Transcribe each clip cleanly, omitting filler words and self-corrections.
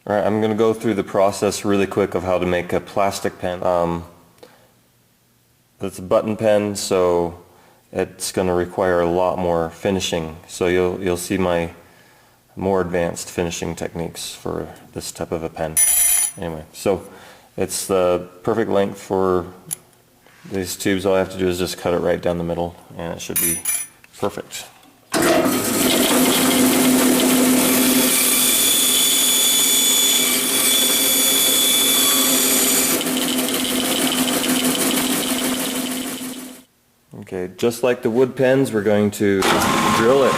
Alright, I'm going to go through the process really quick of how to make a plastic pen. It's a button pen, so it's going to require a lot more finishing. So you'll see my more advanced finishing techniques for this type of a pen. Anyway, so it's the perfect length for these tubes. All I have to do is just cut it right down the middle and it should be perfect. Okay, just like the wood pens, we're going to drill it.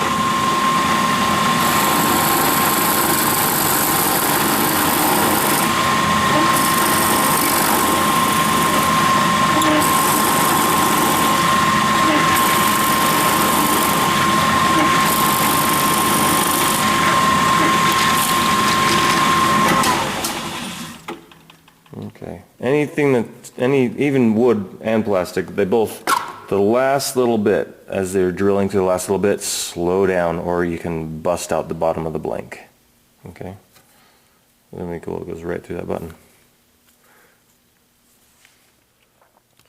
Okay, even wood and plastic, they both, the last little bit, as they're drilling through the last little bit, slow down or you can bust out the bottom of the blank. Okay, let me go, it goes right through that button.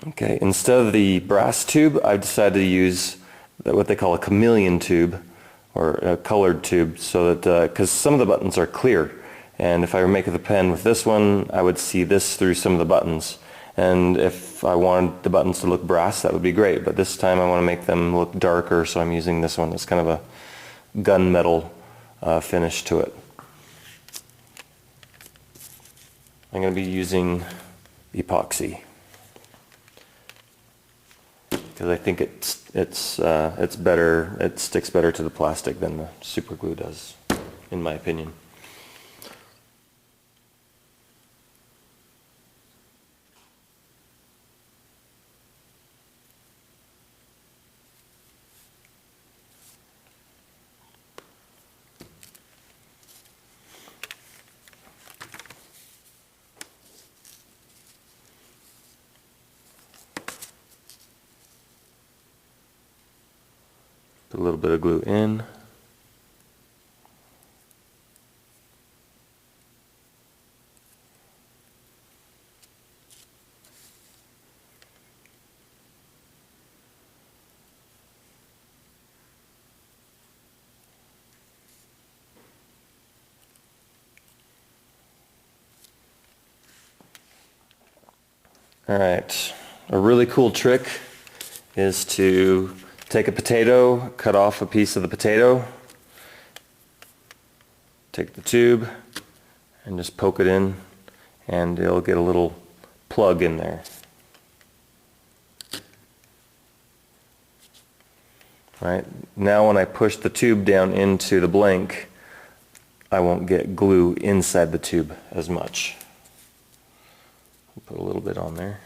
Okay, instead of the brass tube, I've decided to use what they call a chameleon tube, or a colored tube, so that, because some of the buttons are clear, and if I were making the pen with this one, I would see this through some of the buttons. And if I wanted the buttons to look brass, that would be great, but this time I want to make them look darker, so I'm using this one. It's kind of a gunmetal finish to it. I'm going to be using epoxy because I think it's better. It sticks better to the plastic than the super glue does, in my opinion. Put a little bit of glue in. Alright, a really cool trick is to take a potato, cut off a piece of the potato, take the tube and just poke it in and it'll get a little plug in there. Right, now when I push the tube down into the blank, I won't get glue inside the tube as much. Put a little bit on there.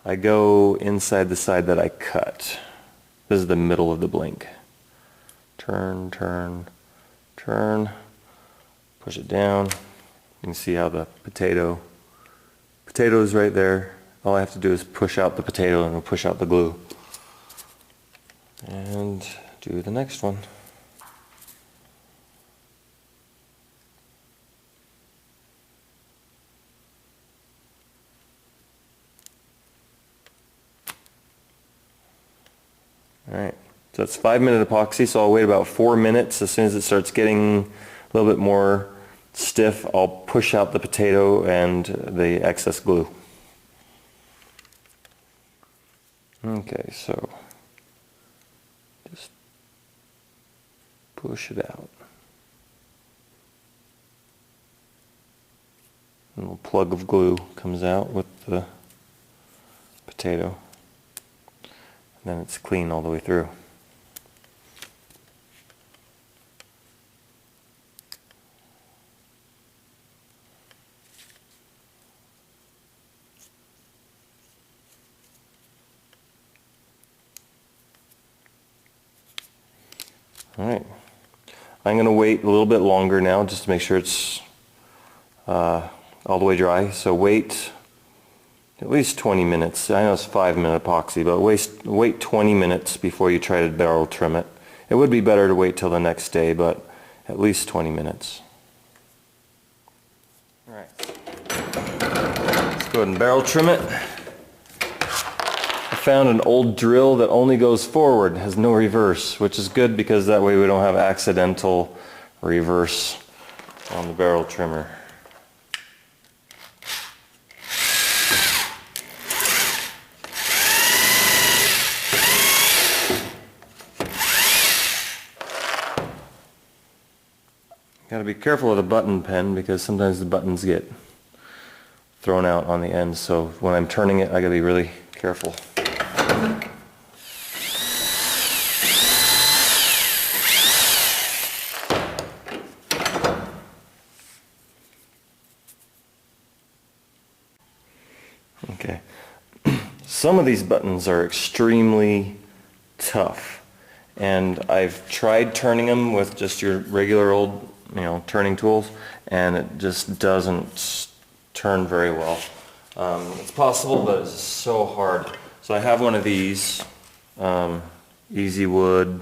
I go inside the side that I cut. This is the middle of the blank. Turn, turn, turn. Push it down. You can see how the potato is right there. All I have to do is push out the potato and it'll push out the glue. And do the next one. Alright, so it's 5-minute epoxy, so I'll wait about 4 minutes. As soon as it starts getting a little bit more stiff, I'll push out the potato and the excess glue. Okay, so just push it out. A little plug of glue comes out with the potato. Then it's clean all the way through. Alright, I'm going to wait a little bit longer now just to make sure it's all the way dry. So wait at least 20 minutes. I know it's 5-minute epoxy, but wait 20 minutes before you try to barrel trim it. It would be better to wait till the next day, but at least 20 minutes. Alright, let's go ahead and barrel trim it. I found an old drill that only goes forward, has no reverse, which is good because that way we don't have accidental reverse on the barrel trimmer. Got to be careful with a button pen because sometimes the buttons get thrown out on the end, so when I'm turning it I got to be really careful. Okay. Some of these buttons are extremely tough, and I've tried turning them with just your regular old, turning tools, and it just doesn't turn very well. It's possible, but it's so hard. So I have one of these Easy Wood.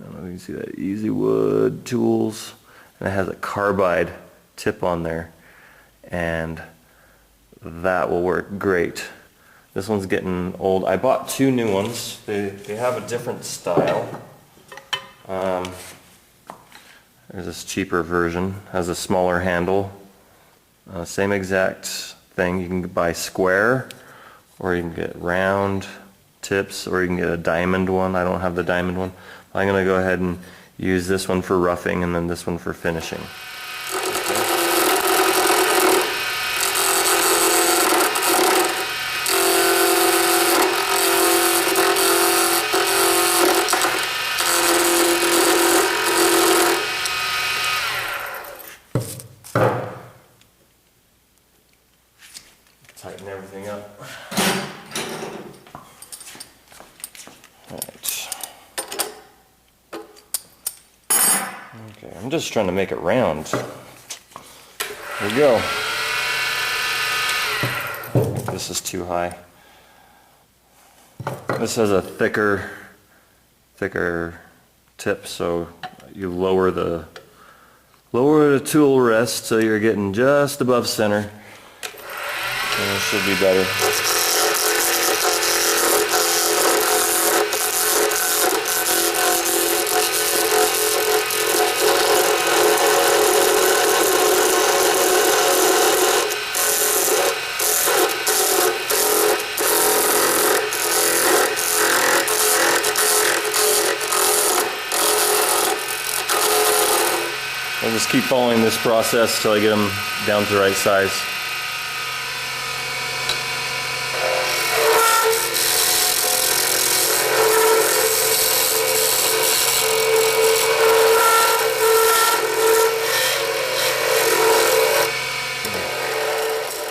I don't know if you can see that, Easy Wood tools, and it has a carbide tip on there, and that will work great. This one's getting old. I bought two new ones. They have a different style. There's this cheaper version, has a smaller handle. Same exact thing. You can buy square, or you can get round tips, or you can get a diamond one. I don't have the diamond one. I'm going to go ahead and use this one for roughing and then this one for finishing. Tighten everything up. Right. Okay, I'm just trying to make it round. There we go. This is too high. This has a thicker tip, so you lower the tool rest so you're getting just above center. And it should be better. I'll just keep following this process till I get them down to the right size.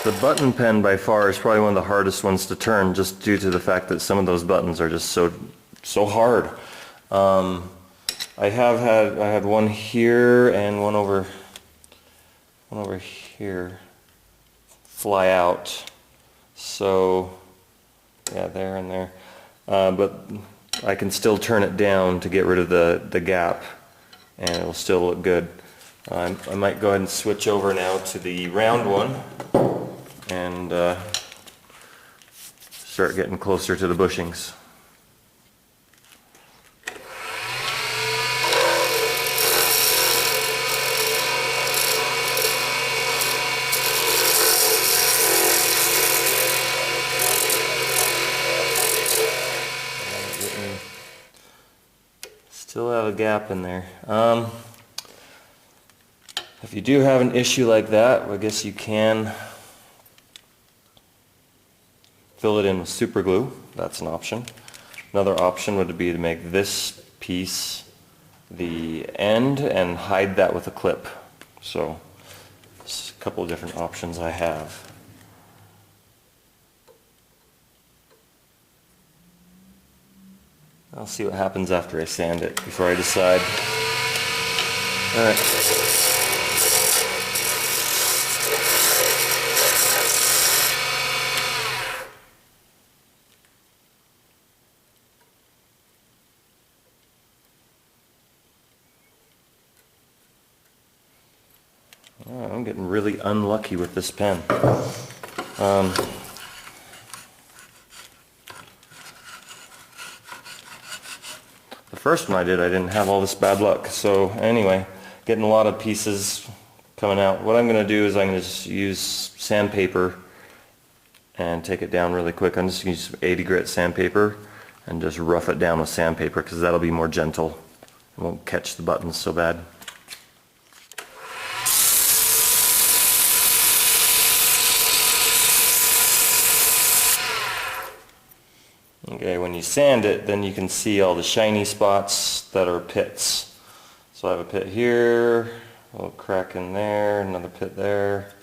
The button pen by far is probably one of the hardest ones to turn, just due to the fact that some of those buttons are just so hard. I had one here and one over here fly out. So yeah, there and there. But I can still turn it down to get rid of the gap, and it will still look good. I might go ahead and switch over now to the round one and start getting closer to the bushings. Still have a gap in there. If you do have an issue like that, I guess you can fill it in with Superglue. That's an option. Another option would be to make this piece the end and hide that with a clip. So, there's a couple of different options I have. I'll see what happens after I sand it before I decide. Alright. Oh, I'm getting really unlucky with this pen. The first one I didn't have all this bad luck. So anyway, getting a lot of pieces coming out. What I'm going to do is I'm going to just use sandpaper and take it down really quick. I'm just going to use 80 grit sandpaper and just rough it down with sandpaper because that'll be more gentle. It won't catch the buttons so bad. Okay, when you sand it, then you can see all the shiny spots that are pits. So I have a pit here, a little crack in there, another pit there.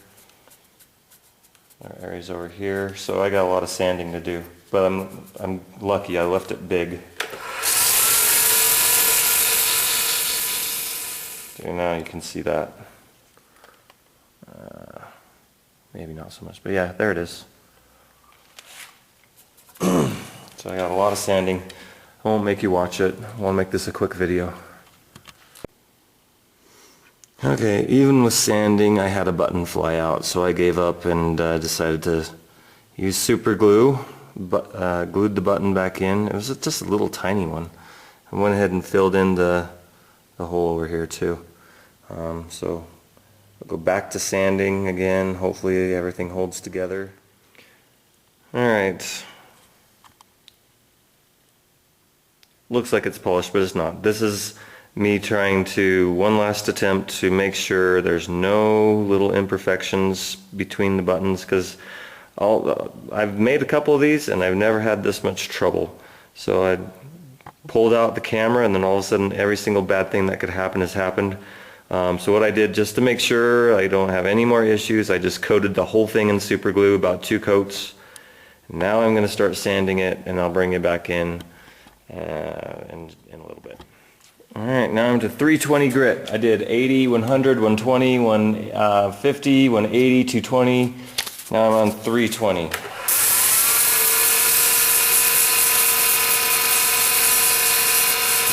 There are areas over here. So I got a lot of sanding to do, but I'm lucky. I left it big. So now you can see that. Maybe not so much, but yeah, there it is. So I got a lot of sanding. I won't make you watch it. I want to make this a quick video. Okay, even with sanding, I had a button fly out, so I gave up and decided to use Superglue. Glued the button back in. It was just a little tiny one. I went ahead and filled in the hole over here too. So I'll go back to sanding again. Hopefully everything holds together. Alright. Looks like it's polished, but it's not. This is me trying to, one last attempt to make sure there's no little imperfections between the buttons, because I've made a couple of these and I've never had this much trouble. So I pulled out the camera and then all of a sudden every single bad thing that could happen has happened. So what I did, just to make sure I don't have any more issues, I just coated the whole thing in super glue, about 2 coats. Now I'm going to start sanding it and I'll bring it back in a little bit. Alright, now I'm to 320 grit. I did 80, 100, 120, 150, 180, 220. Now I'm on 320.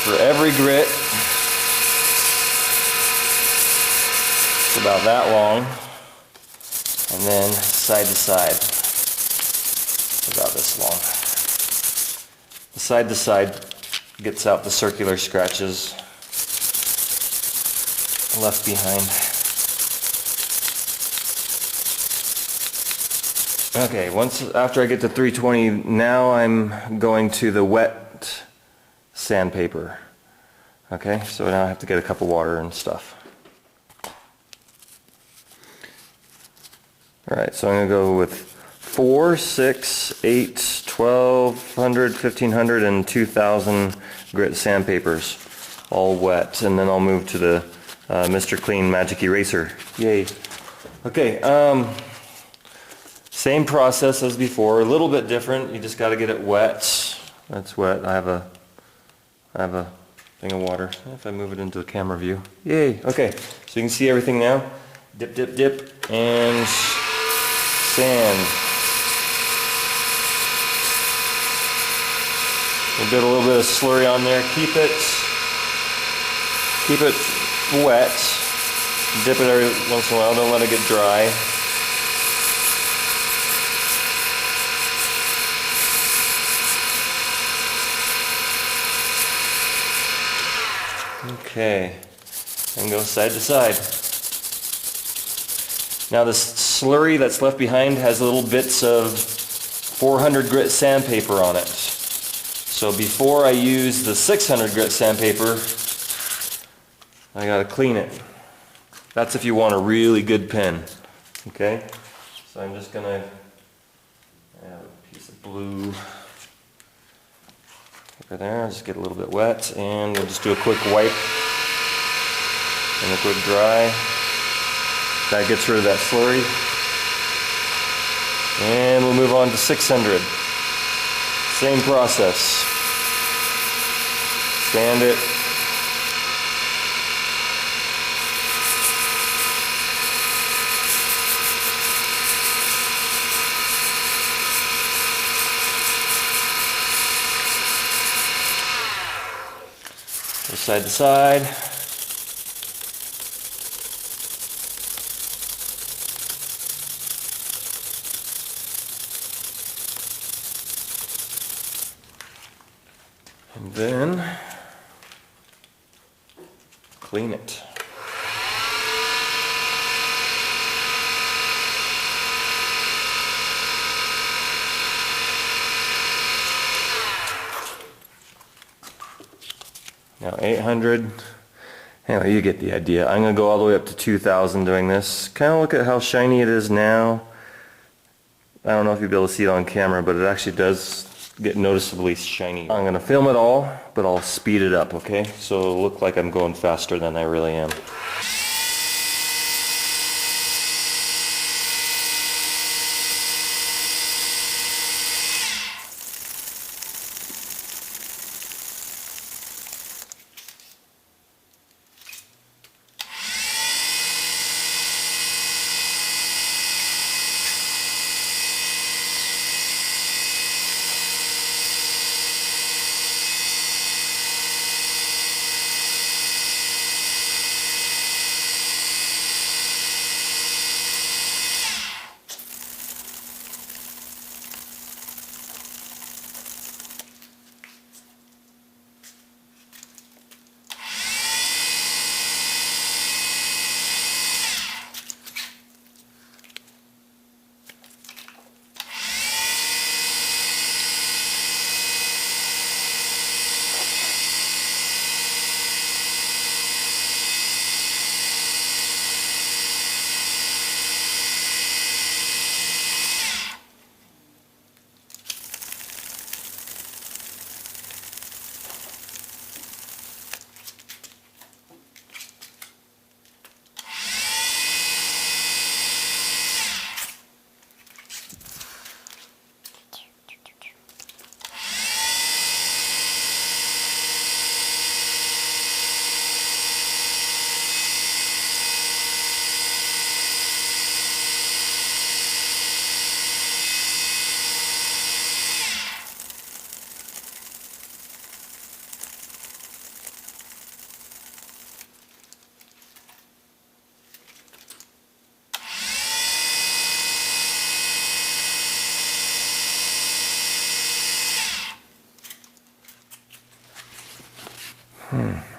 For every grit, it's about that long, and then side to side, about this long. The side to side gets out the circular scratches left behind. Okay, after I get to 320, now I'm going to the wet sandpaper. Okay, so now I have to get a cup of water and stuff. Alright, so I'm going to go with 4, 6, 8, 1200, 1500, and 2000 grit sandpapers, all wet, and then I'll move to the Mr. Clean Magic Eraser. Yay! Okay, same process as before, a little bit different. You just got to get it wet. That's wet. I have a thing of water. If I move it into the camera view, yay! Okay, so you can see everything now. Dip, dip, dip, and sand. We'll get a little bit of slurry on there. Keep it wet. Dip it every once in a while. Don't let it get dry. Okay, and go side to side. Now this slurry that's left behind has little bits of 400 grit sandpaper on it. So before I use the 600 grit sandpaper, I gotta clean it. That's if you want a really good pen. Okay? So I'm just gonna add a piece of blue over there. Just get a little bit wet, and we'll just do a quick wipe and a quick dry. That gets rid of that slurry. And we'll move on to 600. Same process. Sand it. Go side to side. clean it. Now 800, anyway, you get the idea. I'm going to go all the way up to 2000 doing this. Kind of look at how shiny it is now. I don't know if you'll be able to see it on camera, but it actually does get noticeably shiny. I'm going to film it all, but I'll speed it up, okay? So it'll look like I'm going faster than I really am.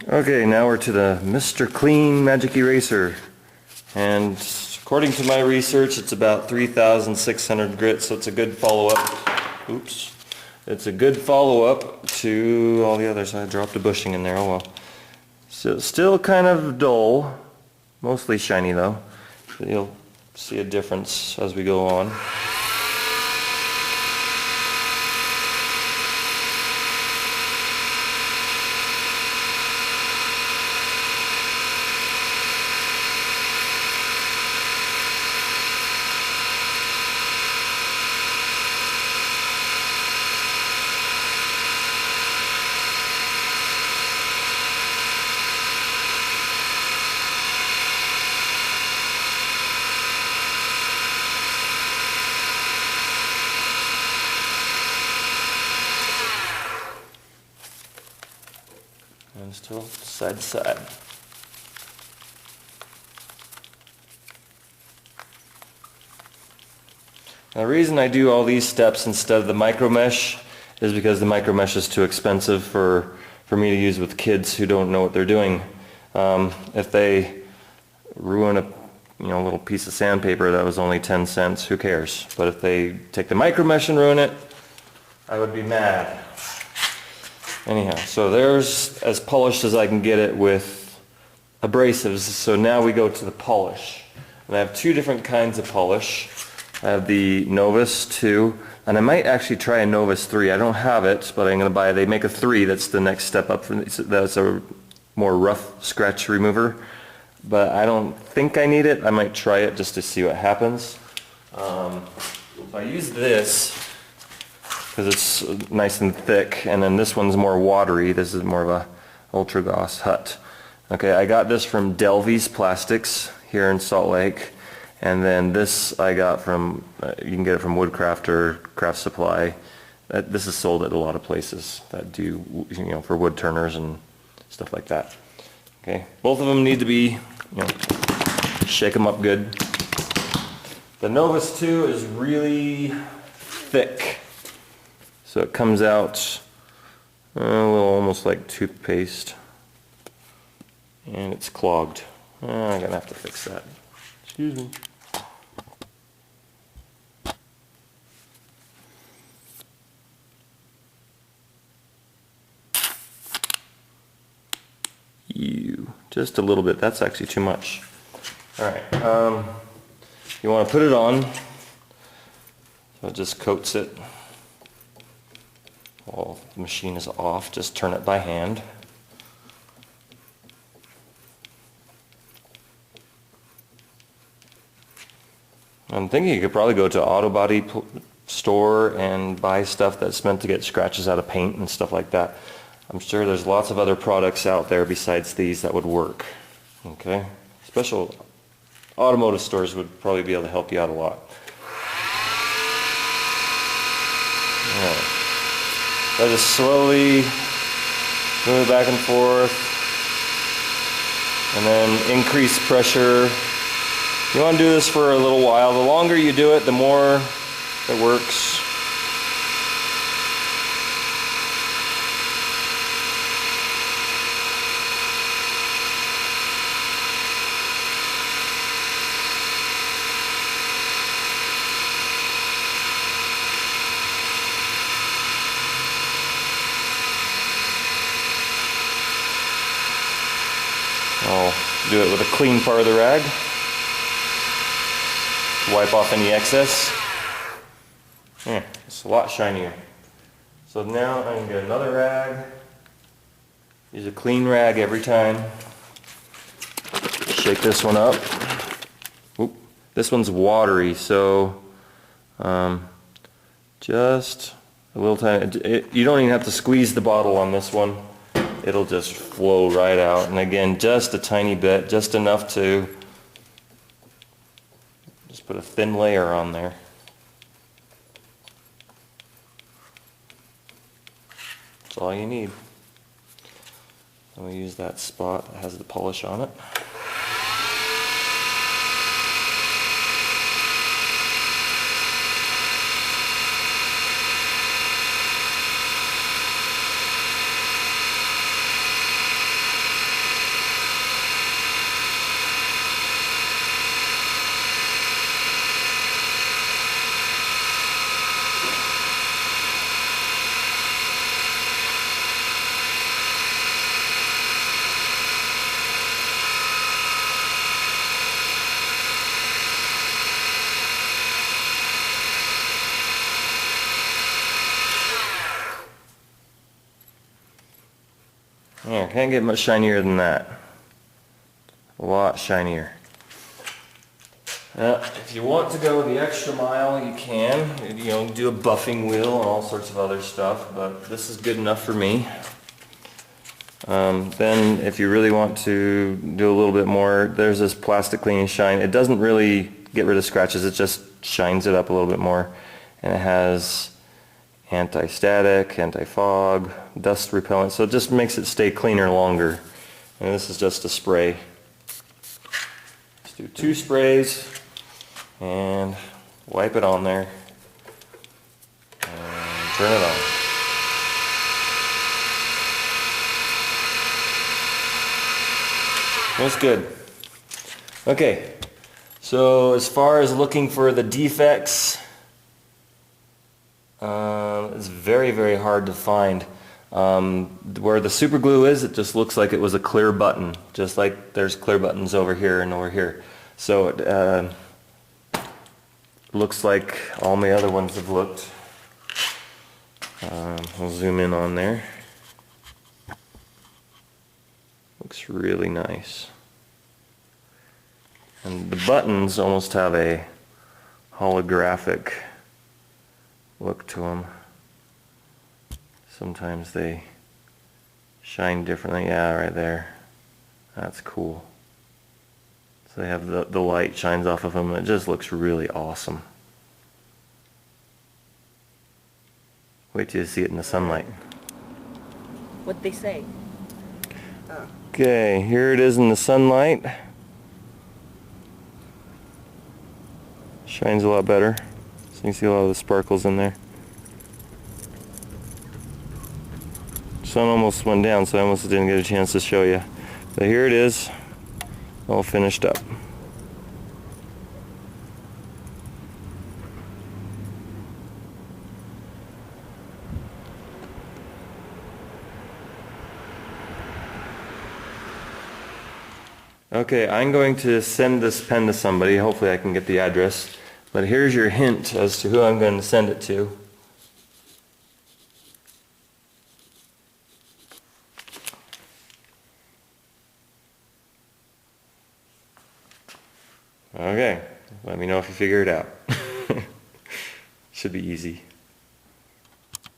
Okay, now we're to the Mr. Clean Magic Eraser. And according to my research, it's about 3,600 grit, so it's a good follow-up. Oops. It's a good follow-up to all the others. I dropped a bushing in there, oh well. So still kind of dull, mostly shiny though. But you'll see a difference as we go on. And still side to side. Now, the reason I do all these steps instead of the micro mesh is because the micro mesh is too expensive for me to use with kids who don't know what they're doing. If they ruin a little piece of sandpaper that was only 10 cents, who cares? But if they take the micro mesh and ruin it, I would be mad. Anyhow, so there's as polished as I can get it with abrasives. So now we go to the polish. And I have two different kinds of polish. I have the Novus 2, and I might actually try a Novus 3. I don't have it, but I'm going to buy it. They make a 3 that's the next step up. That's a more rough scratch remover. But I don't think I need it. I might try it just to see what happens. So I use this because it's nice and thick, and then this one's more watery. This is more of a Ultra Gloss Hut. Okay, I got this from Delvey's Plastics here in Salt Lake, and then this I got from, you can get it from Woodcraft or Craft Supply. This is sold at a lot of places that do, for wood turners and stuff like that. Okay, both of them need to be, shake them up good. The Novus 2 is really thick. So it comes out a little almost like toothpaste. and it's clogged. I'm gonna have to fix that. Excuse me. Just a little bit. That's actually too much. Alright, you want to put it on, so it just coats it while the machine is off. Just turn it by hand. I'm thinking you could probably go to an auto body store and buy stuff that's meant to get scratches out of paint and stuff like that. I'm sure there's lots of other products out there besides these that would work. Okay? Special automotive stores would probably be able to help you out a lot. Alright. So I just slowly move it back and forth, and then increase pressure. You want to do this for a little while. The longer you do it, the more it works. I'll do it with a clean part of the rag. Wipe off any excess. Yeah, it's a lot shinier. So now I'm going to get another rag. Use a clean rag every time. Shake this one up. Oop. This one's watery, so just a little time. You don't even have to squeeze the bottle on this one. It'll just flow right out. And again, just a tiny bit, just enough to just put a thin layer on there. That's all you need. I'm going to use that spot that has the polish on it. Yeah, can't get much shinier than that. A lot shinier. If you want to go the extra mile, you can. You know, do a buffing wheel and all sorts of other stuff, but this is good enough for me. Then if you really want to do a little bit more, there's this plastic clean and shine. It doesn't really get rid of scratches, it just shines it up a little bit more. And it has anti-static, anti-fog, dust repellent, so it just makes it stay cleaner longer. And this is just a spray. Let's do 2 sprays and wipe it on there and turn it on. That's good. Okay, so as far as looking for the defects, it's very, very hard to find. Where the super glue is, it just looks like it was a clear button, just like there's clear buttons over here and over here. So it looks like all my other ones have looked. I'll zoom in on there. Looks really nice. And the buttons almost have a holographic look to them. Sometimes they shine differently. Yeah, right there. That's cool. So they have the light shines off of them. It just looks really awesome. Wait till you see it in the sunlight. What'd they say? Okay, here it is in the sunlight. Shines a lot better. So you can see a lot of the sparkles in there. Sun almost went down, so I almost didn't get a chance to show you. So here it is, all finished up. Okay, I'm going to send this pen to somebody. Hopefully I can get the address. But here's your hint as to who I'm going to send it to. Okay, let me know if you figure it out. Should be easy.